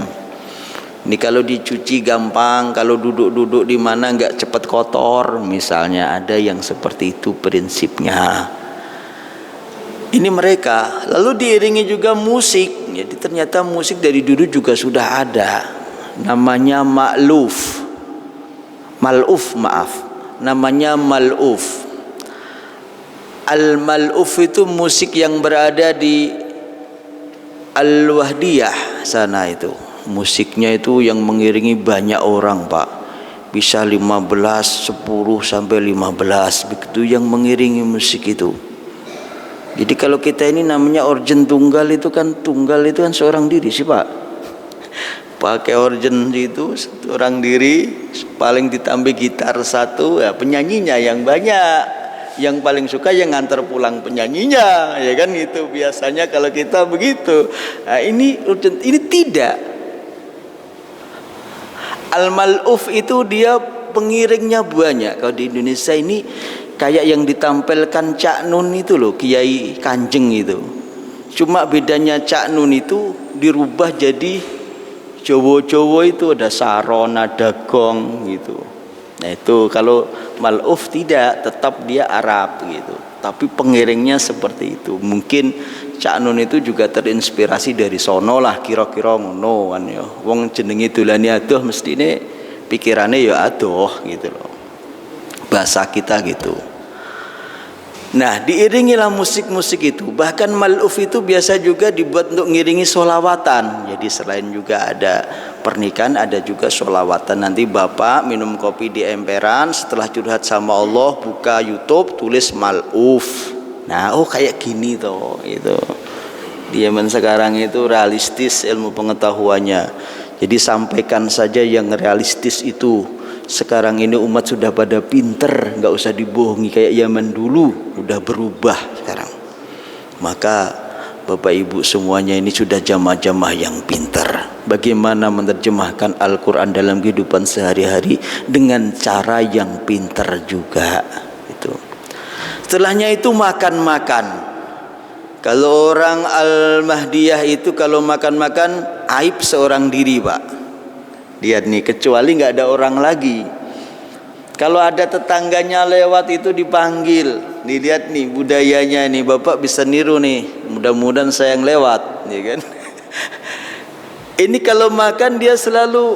Ini kalau dicuci gampang, kalau duduk-duduk di mana nggak cepat kotor. Misalnya ada yang seperti itu prinsipnya. Ini mereka. Lalu diiringi juga musik. Jadi ternyata musik dari dulu juga sudah ada. Namanya ma'luf. Mal'uf, maaf. Namanya mal'uf. Al-mal'uf itu musik yang berada di Al-Wahdiyah sana itu. Musiknya itu yang mengiringi banyak orang, Pak. Bisa 15, 10 sampai 15. Begitu yang mengiringi musik itu. Jadi kalau kita ini namanya organ tunggal itu kan seorang diri sih, Pak. Pakai organ itu seorang diri, paling ditambah gitar satu, ya penyanyinya yang banyak. Yang paling suka yang ngantar pulang penyanyinya, ya kan itu biasanya kalau kita begitu. Nah, ini tidak. Al-mal'uf itu dia pengiringnya banyak. Kalau di Indonesia ini kayak yang ditampilkan Cak Nun itu loh, Kiai Kanjeng itu. Cuma bedanya Cak Nun itu dirubah jadi Jowo-jowo itu ada saron, ada gong gitu. Nah itu kalau mal'uf tidak, tetap dia Arab gitu. Tapi pengiringnya seperti itu. Mungkin Cak Nun itu juga terinspirasi dari sono lah, kira-kira ngono kan ya. Wong jenenge dolane adoh mestine pikirannya ya adoh gitu loh. Bahasa kita gitu. Nah, diiringilah musik-musik itu. Bahkan mal'uf itu biasa juga dibuat untuk ngiringi sholawatan. Jadi selain juga ada pernikahan, ada juga sholawatan. Nanti bapak minum kopi di emperan, setelah curhat sama Allah, buka YouTube, tulis mal'uf. Nah, oh kayak gini toh itu. Di zaman sekarang itu realistis ilmu pengetahuannya. Jadi sampaikan saja yang realistis itu. Sekarang ini umat sudah pada pinter, nggak usah dibohongi kayak zaman dulu, udah berubah sekarang. Maka Bapak Ibu semuanya ini sudah jamaah-jamaah yang pinter. Bagaimana menerjemahkan Al-Quran dalam kehidupan sehari-hari dengan cara yang pinter juga. Itu. Setelahnya itu makan-makan. Kalau orang Al-Mahdiyah itu kalau makan-makan aib seorang diri, Pak. Lihat nih, kecuali nggak ada orang lagi. Kalau ada tetangganya lewat itu dipanggil. Dilihat nih budayanya nih, Bapak bisa niru nih. Mudah-mudahan saya yang lewat, ya kan? Ini kalau makan dia selalu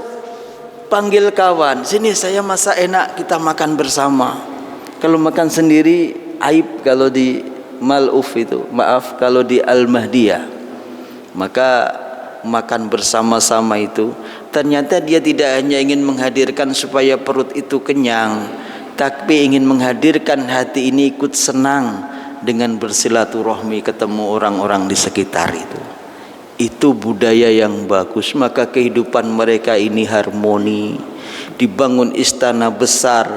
panggil kawan. Sini saya masak enak, kita makan bersama. Kalau makan sendiri aib kalau di mal'uf itu. Maaf kalau di Al-Mahdiyah. Maka makan bersama-sama itu ternyata dia tidak hanya ingin menghadirkan supaya perut itu kenyang, tapi ingin menghadirkan hati ini ikut senang dengan bersilaturahmi ketemu orang-orang di sekitar itu. Itu budaya yang bagus. Maka kehidupan mereka ini harmoni. Dibangun istana besar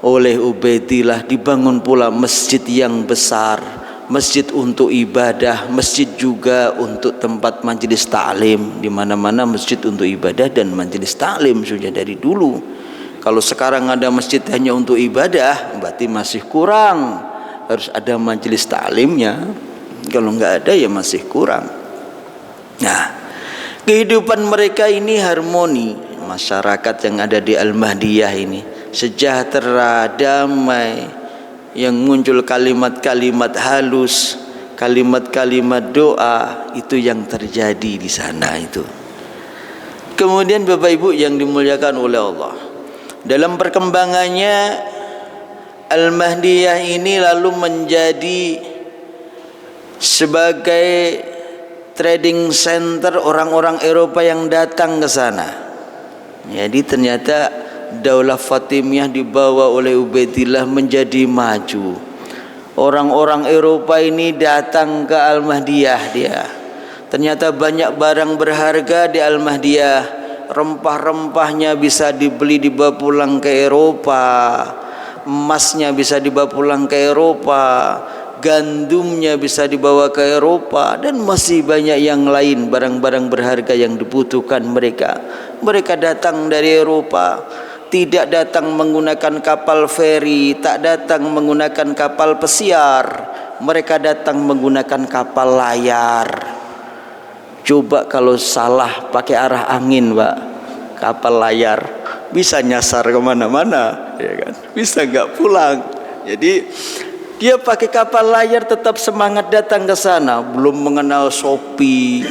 oleh Ubaidillah, dibangun pula masjid yang besar, masjid untuk ibadah, masjid juga untuk tempat majelis taklim. Di mana-mana masjid untuk ibadah dan majelis taklim sudah dari dulu. Kalau sekarang ada masjid hanya untuk ibadah, berarti masih kurang. Harus ada majelis taklimnya. Kalau nggak ada ya masih kurang. Nah, kehidupan mereka ini harmoni. Masyarakat yang ada di Al-Mahdiyah ini sejahtera, damai. Yang muncul kalimat-kalimat halus, kalimat-kalimat doa, itu yang terjadi di sana itu. Kemudian Bapak Ibu yang dimuliakan oleh Allah, dalam perkembangannya Al-Mahdiyah ini lalu menjadi sebagai trading center orang-orang Eropa yang datang ke sana. Jadi ternyata Daulah Fatimiyah dibawa oleh Ubaidillah menjadi maju. Orang-orang Eropa ini datang ke Al-Mahdiyah dia. Ternyata banyak barang berharga di Al-Mahdiyah. Rempah-rempahnya bisa dibeli dibawa pulang ke Eropa. Emasnya bisa dibawa pulang ke Eropa. gandumnya bisa dibawa ke Eropa, dan masih banyak yang lain barang-barang berharga yang dibutuhkan mereka. Mereka datang dari Eropa, tidak datang menggunakan kapal feri, tak datang menggunakan kapal pesiar, mereka datang menggunakan kapal layar. Coba kalau salah pakai arah angin, Pak, kapal layar bisa nyasar kemana-mana, ya kan? Bisa nggak pulang. Jadi dia pakai kapal layar tetap semangat datang ke sana. Belum mengenal Shopee,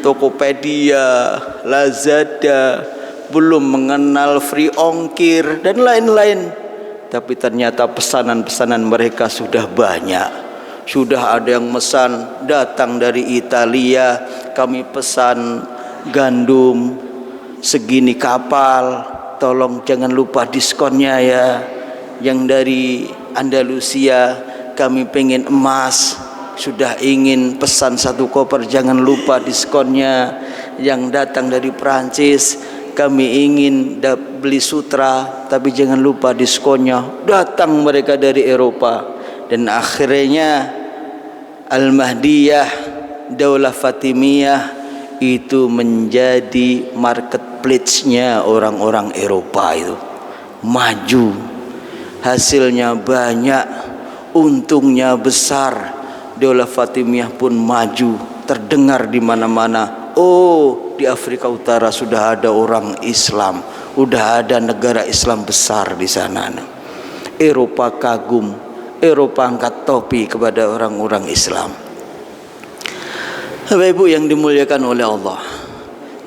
Tokopedia, Lazada, belum mengenal free ongkir dan lain-lain. Tapi ternyata pesanan-pesanan mereka sudah banyak. Sudah ada yang pesan datang dari Italia, kami pesan gandum segini kapal, tolong jangan lupa diskonnya ya. Yang dari Andalusia, kami pengen emas, sudah ingin pesan 1 koper, jangan lupa diskonnya. Yang datang dari Prancis, kami ingin beli sutra, tapi jangan lupa diskonnya. Datang mereka dari Eropa, dan akhirnya Al-Mahdiyah, Daulah Fatimiyah itu menjadi marketplace-nya orang-orang Eropa itu. Maju, hasilnya banyak, untungnya besar. Daulah Fatimiyah pun maju, terdengar di mana-mana. Oh, di Afrika Utara sudah ada orang Islam, sudah ada negara Islam besar di sana. Eropa kagum, Eropa angkat topi kepada orang-orang Islam. Bapak Ibu yang dimuliakan oleh Allah.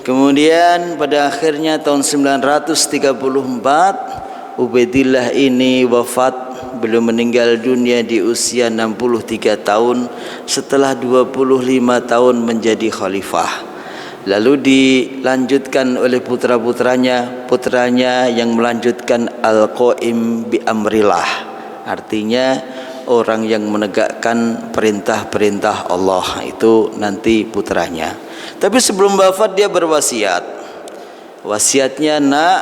Kemudian pada akhirnya tahun 934 Ubaidillah ini wafat. Beliau meninggal dunia di usia 63 tahun setelah 25 tahun menjadi khalifah. Lalu dilanjutkan oleh putra-putranya, putranya yang melanjutkan Al-Qaim bi Amrillah, artinya orang yang menegakkan perintah-perintah Allah, itu nanti putranya. Tapi sebelum wafat dia berwasiat. Wasiatnya, nak,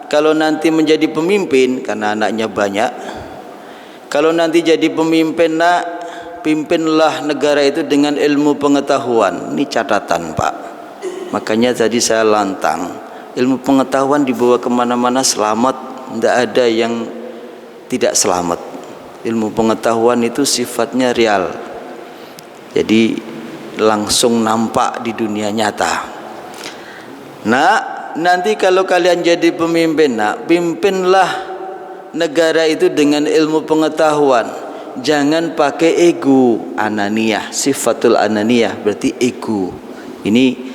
kalau nanti menjadi pemimpin, karena anaknya banyak, kalau nanti jadi pemimpin, nak, pimpinlah negara itu dengan ilmu pengetahuan. Ini catatan, Pak. Makanya tadi saya lantang, ilmu pengetahuan dibawa kemana-mana selamat, tidak ada yang tidak selamat. Ilmu pengetahuan itu sifatnya real, jadi langsung nampak di dunia nyata. Nak, nanti kalau kalian jadi pemimpin, nak, pimpinlah negara itu dengan ilmu pengetahuan. Jangan pakai ego, ananiyah, sifatul ananiyah berarti ego. Ini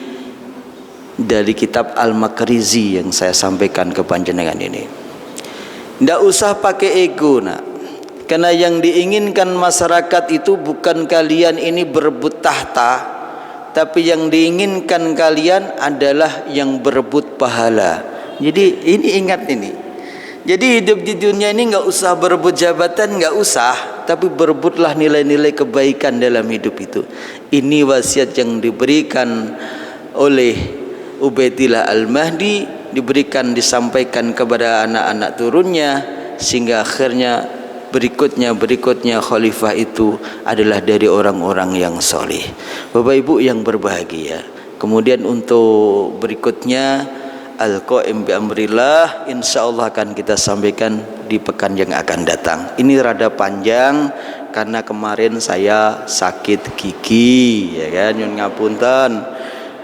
dari kitab Al-Makrizi yang saya sampaikan ke panjenengan ini. Tidak usah pakai ego, nak. Karena yang diinginkan masyarakat itu bukan kalian ini berebut tahta, tapi yang diinginkan kalian adalah yang berebut pahala. Jadi ini ingat ini. Jadi hidup di dunia ini nggak usah berebut jabatan, nggak usah, tapi berebutlah nilai-nilai kebaikan dalam hidup itu. Ini wasiat yang diberikan oleh Ubaidillah Al-Mahdi, diberikan, disampaikan kepada anak-anak turunnya, sehingga akhirnya berikutnya khalifah itu adalah dari orang-orang yang soleh. Bapak Ibu yang berbahagia. Kemudian untuk berikutnya Al-Qaim bi Amrillah, insyaallah akan kita sampaikan di pekan yang akan datang. Ini rada panjang karena kemarin saya sakit gigi, ya kan, nyun ngapunten.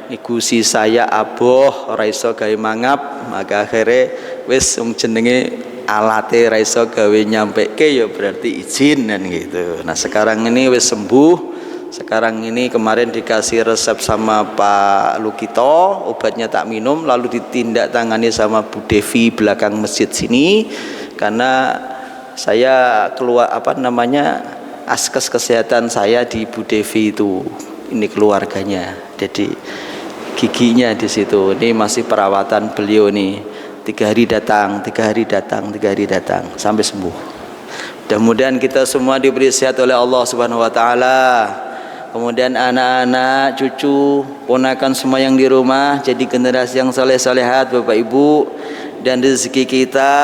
Igusi saya aboh ora iso gawe mangap, maka akhirnya wis jenenge alate ra iso gawe nyampeke, ya berarti izin kan gitu. Nah sekarang ini wis sembuh. Sekarang ini kemarin dikasih resep sama Pak Lukito, obatnya tak minum, lalu ditindak tangani sama Bu Devi belakang masjid sini, karena saya keluar askes kesehatan saya di Bu Devi itu, ini keluarganya, jadi giginya di situ. Ini masih perawatan beliau nih, 3 hari datang, 3 hari datang, 3 hari datang sampai sembuh. Mudah-mudahan kita semua diberi sehat oleh Allah Subhanahu wa taala. Kemudian anak-anak, cucu, ponakan semua yang di rumah jadi generasi yang soleh-solehat, Bapak Ibu. Dan rezeki kita,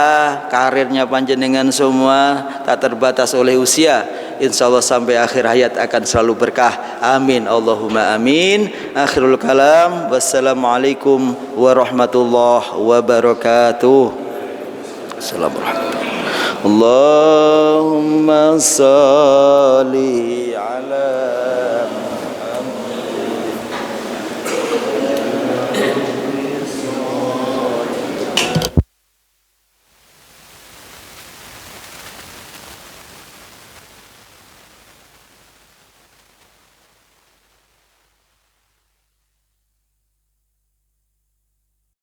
karirnya panjenengan semua tak terbatas oleh usia. insyaallah sampai akhir hayat akan selalu berkah. Amin Allahumma amin. Akhirul kalam, wassalamualaikum warahmatullahi wabarakatuh. Assalamualaikum. Allahumma salli ala